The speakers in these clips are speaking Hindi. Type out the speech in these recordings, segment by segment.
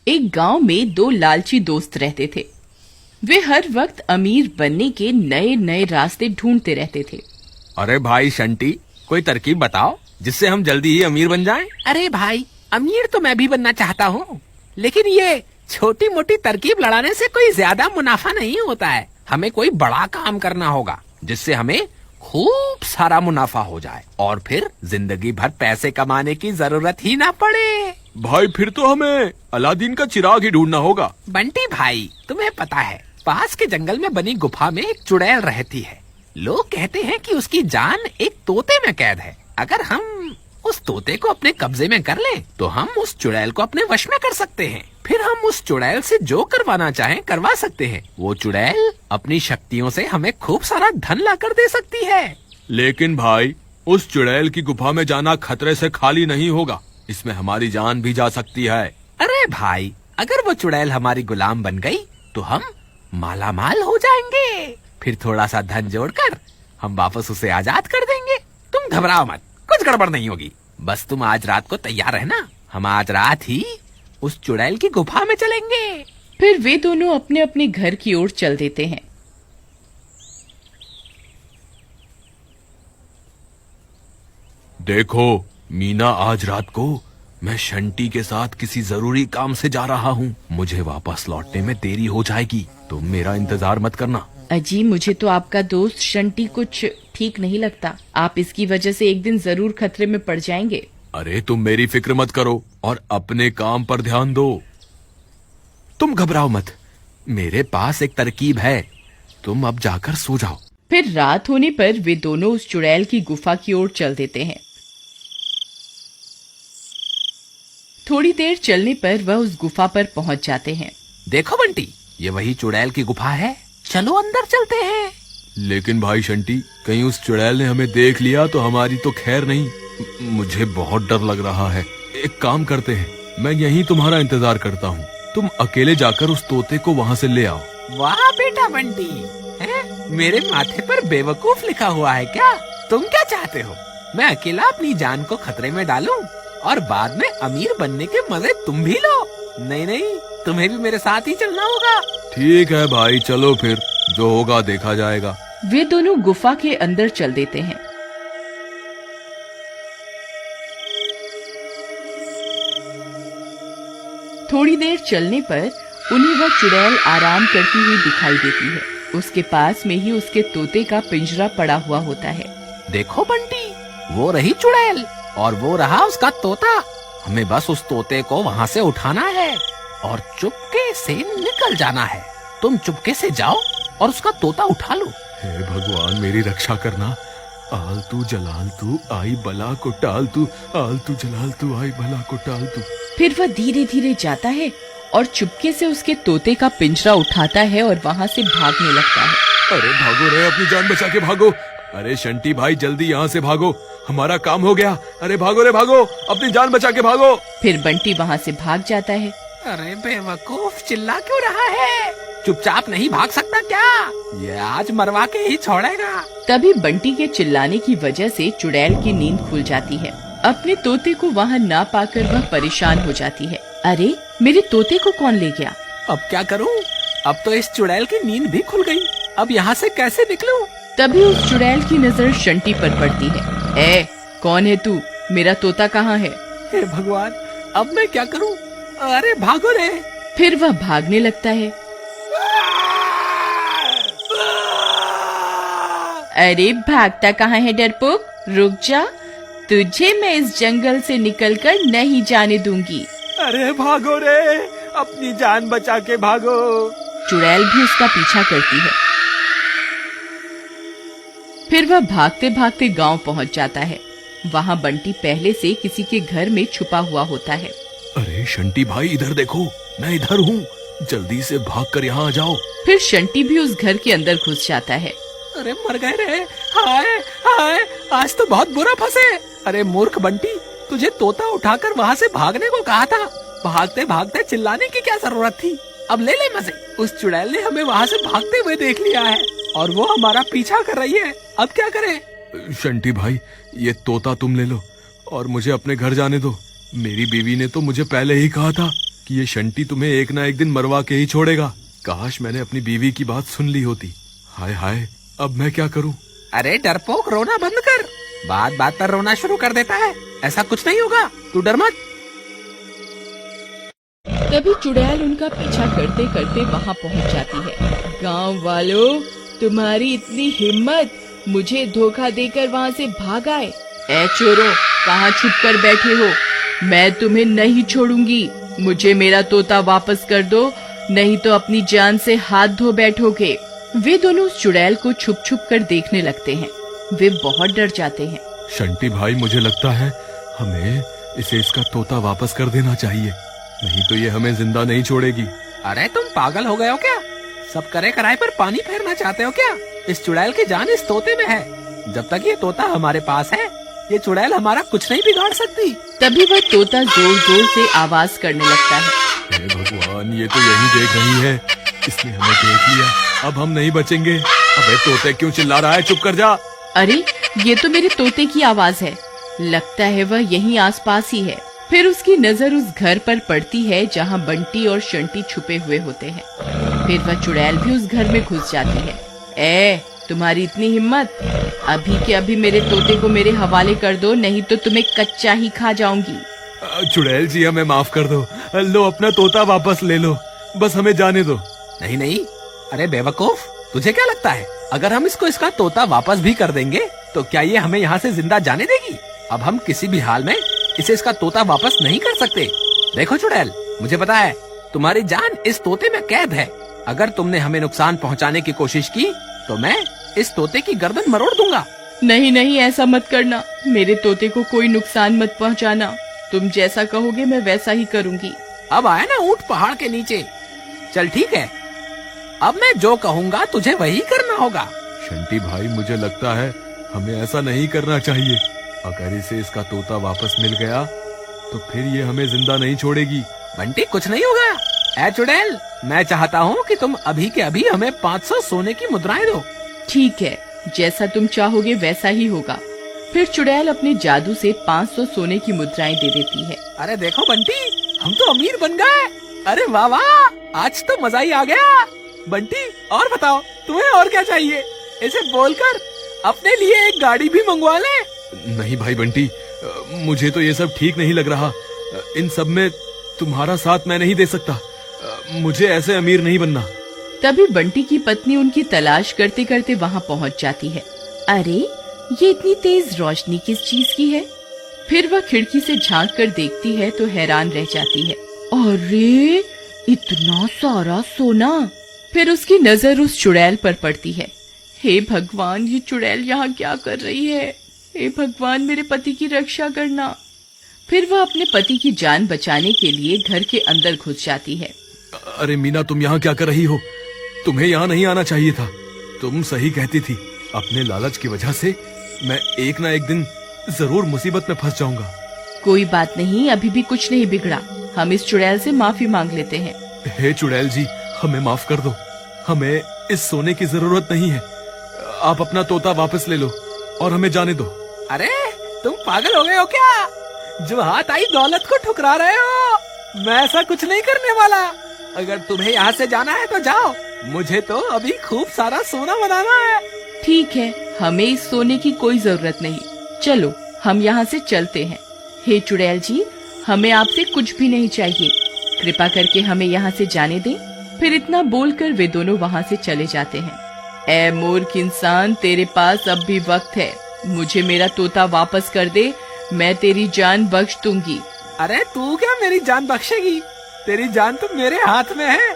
एक गांव में दो लालची दोस्त रहते थे। वे हर वक्त अमीर बनने के नए नए रास्ते ढूंढते रहते थे। अरे भाई शंटी, कोई तरकीब बताओ जिससे हम जल्दी ही अमीर बन जाएं। अरे भाई, अमीर तो मैं भी बनना चाहता हूँ, लेकिन ये छोटी मोटी तरकीब लड़ाने से कोई ज्यादा मुनाफा नहीं होता है। हमें कोई बड़ा काम करना होगा जिससे हमें खूब सारा मुनाफा हो जाए और फिर जिंदगी भर पैसे कमाने की जरूरत ही ना पड़े। भाई फिर तो हमें अलादीन का चिराग ही ढूंढना होगा। बंटी भाई, तुम्हें पता है पास के जंगल में बनी गुफा में एक चुड़ैल रहती है। लोग कहते हैं कि उसकी जान एक तोते में कैद है। अगर हम उस तोते को अपने कब्जे में कर लें, तो हम उस चुड़ैल को अपने वश में कर सकते हैं। फिर हम उस चुड़ैल से जो करवाना चाहें करवा सकते हैं। वो चुड़ैल अपनी शक्तियों से हमें खूब सारा धन लाकर दे सकती है। लेकिन भाई, उस चुड़ैल की गुफा में जाना खतरे से खाली नहीं होगा, इसमें हमारी जान भी जा सकती है। अरे भाई, अगर वो चुड़ैल हमारी गुलाम बन गई तो हम माला माल हो जाएंगे। फिर थोड़ा सा धन जोड़कर हम वापस उसे आजाद कर देंगे। तुम घबराओ मत, कुछ गड़बड़ नहीं होगी। बस तुम आज रात को तैयार रहना, हम आज रात ही उस चुड़ैल की गुफा में चलेंगे। फिर वे दोनों अपने अपने घर की ओर चल देते हैं। देखो मीना, आज रात को मैं शंटी के साथ किसी जरूरी काम से जा रहा हूँ। मुझे वापस लौटने में देरी हो जाएगी, तुम मेरा इंतजार मत करना। अजी, मुझे तो आपका दोस्त शंटी कुछ ठीक नहीं लगता। आप इसकी वजह से एक दिन जरूर खतरे में पड़ जाएंगे। अरे तुम मेरी फिक्र मत करो और अपने काम पर ध्यान दो। तुम घबराओ मत, मेरे पास एक तरकीब है। तुम अब जाकर सो जाओ। फिर रात होने पर वे दोनों उस चुड़ैल की गुफा की ओर चल देते हैं। थोड़ी देर चलने पर वह उस गुफा पर पहुंच जाते हैं। देखो बंटी, ये वही चुड़ैल की गुफा है, चलो अंदर चलते हैं। लेकिन भाई शंटी, कहीं उस चुड़ैल ने हमें देख लिया तो हमारी तो खैर नहीं। मुझे बहुत डर लग रहा है। एक काम करते हैं, मैं यहीं तुम्हारा इंतजार करता हूँ। तुम अकेले जाकर उस तोते को वहाँ से ले आओ। वाह बेटा बंटी, मेरे माथे पर बेवकूफ लिखा हुआ है क्या? तुम क्या चाहते हो, मैं अकेला अपनी जान को खतरे में डालूं और बाद में अमीर बनने के मजे तुम भी लो? नहीं नहीं, तुम्हें भी मेरे साथ ही चलना होगा। ठीक है भाई, चलो फिर, जो होगा देखा जाएगा। वे दोनों गुफा के अंदर चल देते हैं। थोड़ी देर चलने पर उन्हें वह चुड़ैल आराम करती हुई दिखाई देती है। उसके पास में ही उसके तोते का पिंजरा पड़ा हुआ होता है। देखो बंटी, वो रही चुड़ैल और वो रहा उसका तोता। हमें बस उस तोते को वहाँ से उठाना है और चुपके से निकल जाना है। तुम चुपके से जाओ और उसका तोता उठा लो। हे भगवान, मेरी रक्षा करना। आलतू जलालतू आई बला को टालतू, आलतू जलालतू आई बला को टालतू। फिर वह धीरे धीरे जाता है और चुपके से उसके तोते का पिंजरा उठाता है और वहाँ से भागने लगता है। अरे भागो रे, अपनी जान बचा के भागो। अरे शंटी भाई, जल्दी यहाँ से भागो, हमारा काम हो गया। अरे भागो रे भागो, अपनी जान बचा के भागो। फिर बंटी वहाँ से भाग जाता है। अरे बेवकूफ, चिल्ला क्यों रहा है? चुपचाप नहीं भाग सकता क्या? ये आज मरवा के ही छोड़ेगा। तभी बंटी के चिल्लाने की वजह से चुड़ैल की नींद खुल जाती है। अपने तोते को वहाँ ना पाकर वह परेशान हो जाती है। अरे, मेरे तोते को कौन ले गया? अब क्या करूँ? अब तो इस चुड़ैल की नींद भी खुल गई। अब यहाँ से कैसे निकलूं? तभी उस चुड़ैल की नजर शंटी पर पड़ती है। ए, कौन है तू? मेरा तोता कहाँ है? हे भगवान, अब मैं क्या करूं? अरे भागो रे! फिर वह भागने लगता है। अरे भागता कहाँ है डरपोक? रुक जा, तुझे मैं इस जंगल से निकलकर नहीं जाने दूंगी। अरे भागो रे, अपनी जान बचा के भागो। चुड़ैल भी उसका पीछा करती है। फिर वह भागते भागते गांव पहुंच जाता है। वहां बंटी पहले से किसी के घर में छुपा हुआ होता है। अरे शंटी भाई, इधर देखो, मैं इधर हूँ, जल्दी से भागकर यहाँ आ जाओ। फिर शंटी भी उस घर के अंदर घुस जाता है। अरे मर गए रे, हाय हाय, आज तो बहुत बुरा फंसे। अरे मूर्ख बंटी, तुझे तोता उठाकर वहाँ से भागने को कहा था। भागते भागते चिल्लाने की क्या जरूरत थी? अब ले ले मजे। उस चुड़ैल ने हमें वहाँ से भागते हुए देख लिया है और वो हमारा पीछा कर रही है। अब क्या करें? शंटी भाई, ये तोता तुम ले लो और मुझे अपने घर जाने दो। मेरी बीवी ने तो मुझे पहले ही कहा था कि ये शंटी तुम्हें एक ना एक दिन मरवा के ही छोड़ेगा। काश मैंने अपनी बीवी की बात सुन ली होती। हाय हाय, अब मैं क्या करूं? अरे डरपोक, रोना बंद कर। बात बात पर रोना शुरू कर देता है। ऐसा कुछ नहीं होगा, तू डर मत। तभी चुड़ैल उनका पीछा करते करते वहाँ पहुँच जाती है। गांव वालों, तुम्हारी इतनी हिम्मत, मुझे धोखा देकर वहाँ से भाग आए। ए चोरों, कहाँ छुप कर बैठे हो? मैं तुम्हें नहीं छोड़ूंगी। मुझे मेरा तोता वापस कर दो, नहीं तो अपनी जान से हाथ धो बैठोगे। वे दोनों उस चुड़ैल को छुप छुप कर देखने लगते हैं। वे बहुत डर जाते हैं। शंटी भाई, मुझे लगता है हमें इसे इसका तोता वापस कर देना चाहिए, नहीं तो ये हमें जिंदा नहीं छोड़ेगी। अरे तुम पागल हो गए हो क्या? सब करे कराए पर पानी फेरना चाहते हो क्या? इस चुड़ैल की जान इस तोते में है। जब तक ये तोता हमारे पास है, ये चुड़ैल हमारा कुछ नहीं बिगाड़ सकती। तभी वह तोता जोर जोर से आवाज करने लगता है। हे भगवान, ये तो यही देख रही है। इसने हमें देख लिया, अब हम नहीं बचेंगे। अबे तोते, क्यों चिल्ला रहा है? चुप कर जा। अरे, ये तो मेरे तोते की आवाज है। लगता है वह यहीं आसपास ही है। फिर उसकी नजर उस घर पर पड़ती है जहाँ बंटी और शंटी छुपे हुए होते हैं। फिर वह चुड़ैल भी उस घर में घुस जाती है। ए, तुम्हारी इतनी हिम्मत? अभी के अभी मेरे तोते को मेरे हवाले कर दो, नहीं तो तुम्हें कच्चा ही खा जाऊंगी। चुड़ैल जी, हमें माफ कर दो। लो, अपना तोता वापस ले लो, बस हमें जाने दो। नहीं नहीं, अरे बेवकूफ, तुझे क्या लगता है अगर हम इसको इसका तोता वापस भी कर देंगे तो क्या ये हमें यहाँ से जिंदा जाने देगी? अब हम किसी भी हाल में इसे इसका तोता वापस नहीं कर सकते। देखो चुड़ैल, मुझे पता है तुम्हारी जान इस तोते में कैद है। अगर तुमने हमें नुकसान पहुँचाने की कोशिश की तो मैं इस तोते की गर्दन मरोड़ दूंगा। नहीं नहीं, ऐसा मत करना। मेरे तोते को कोई नुकसान मत पहुंचाना। तुम जैसा कहोगे मैं वैसा ही करूंगी। अब आया ना ऊंट पहाड़ के नीचे। चल ठीक है, अब मैं जो कहूँगा तुझे वही करना होगा। शंटी भाई, मुझे लगता है हमें ऐसा नहीं करना चाहिए। अगर इसे इसका तोता वापस मिल गया तो फिर ये हमें जिंदा नहीं छोड़ेगी। बंटी, कुछ नहीं होगा। ए चुड़ैल, मैं चाहता हूँ कि तुम अभी के अभी हमें 500 सोने की मुद्राएं दो। ठीक है, जैसा तुम चाहोगे वैसा ही होगा। फिर चुड़ैल अपने जादू से 500 सोने की मुद्राएं दे देती है। अरे देखो बंटी, हम तो अमीर बन गए। अरे वाह वाह, आज तो मजा ही आ गया। बंटी, और बताओ तुम्हें और क्या चाहिए? इसे बोलकर अपने लिए एक गाड़ी भी मंगवा ले। नहीं भाई बंटी, मुझे तो ये सब ठीक नहीं लग रहा। इन सब में तुम्हारा साथ मैं नहीं दे सकता। मुझे ऐसे अमीर नहीं बनना। तभी बंटी की पत्नी उनकी तलाश करते करते वहाँ पहुँच जाती है। अरे, ये इतनी तेज रोशनी किस चीज की है? फिर वह खिड़की से झांक कर देखती है तो हैरान रह जाती है। अरे, इतना सारा सोना! फिर उसकी नजर उस चुड़ैल पर पड़ती है। हे भगवान, ये चुड़ैल यहाँ क्या कर रही है? हे भगवान, मेरे पति की रक्षा करना। फिर वह अपने पति की जान बचाने के लिए घर के अंदर घुस जाती है। अरे मीना, तुम यहाँ क्या कर रही हो? तुम्हें यहाँ नहीं आना चाहिए था। तुम सही कहती थी। अपने लालच की वजह से मैं एक ना एक दिन जरूर मुसीबत में फंस जाऊंगा। कोई बात नहीं, अभी भी कुछ नहीं बिगड़ा। हम इस चुड़ैल से माफी मांग लेते हैं। हे चुड़ैल जी, हमें माफ कर दो। हमें इस सोने की जरूरत नहीं है। आप अपना तोता वापस ले लो और हमें जाने दो। अरे तुम पागल हो गए हो क्या? जो हाथ आई दौलत को ठुकरा रहे हो। मैं ऐसा कुछ नहीं करने वाला। अगर तुम्हें यहाँ से जाना है तो जाओ, मुझे तो अभी खूब सारा सोना बनाना है। ठीक है, हमें इस सोने की कोई जरूरत नहीं। चलो, हम यहाँ से चलते हैं। हे चुड़ैल जी, हमें आपसे कुछ भी नहीं चाहिए। कृपा करके हमें यहाँ से जाने दें। फिर इतना बोलकर वे दोनों वहाँ से चले जाते हैं। ए मूर्ख इंसान, तेरे पास अब भी वक्त है। मुझे मेरा तोता वापस कर दे, मैं तेरी जान बख्श दूंगी। अरे तू क्या मेरी जान बख्शेगी? तेरी जान तो मेरे हाथ में है।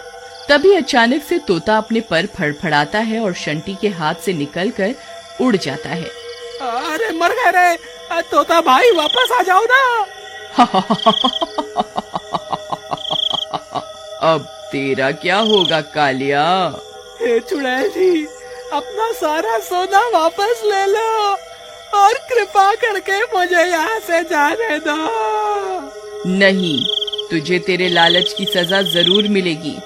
तभी अचानक से तोता अपने पर फड़फड़ाता है और शंटी के हाथ से निकलकर उड़ जाता है। अरे मर गए रे तोता भाई, वापस आ जाओ ना। अब तेरा क्या होगा कालिया? हे चुड़ैल जी, अपना सारा सोना वापस ले लो और कृपा करके मुझे यहाँ से जाने दो। नहीं, तुझे तेरे लालच की सजा जरूर मिलेगी।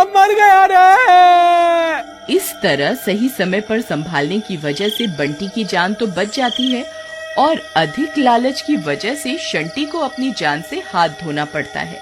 मर गया रे। इस तरह सही समय पर संभालने की वजह से बंटी की जान तो बच जाती है और अधिक लालच की वजह से शंटी को अपनी जान से हाथ धोना पड़ता है।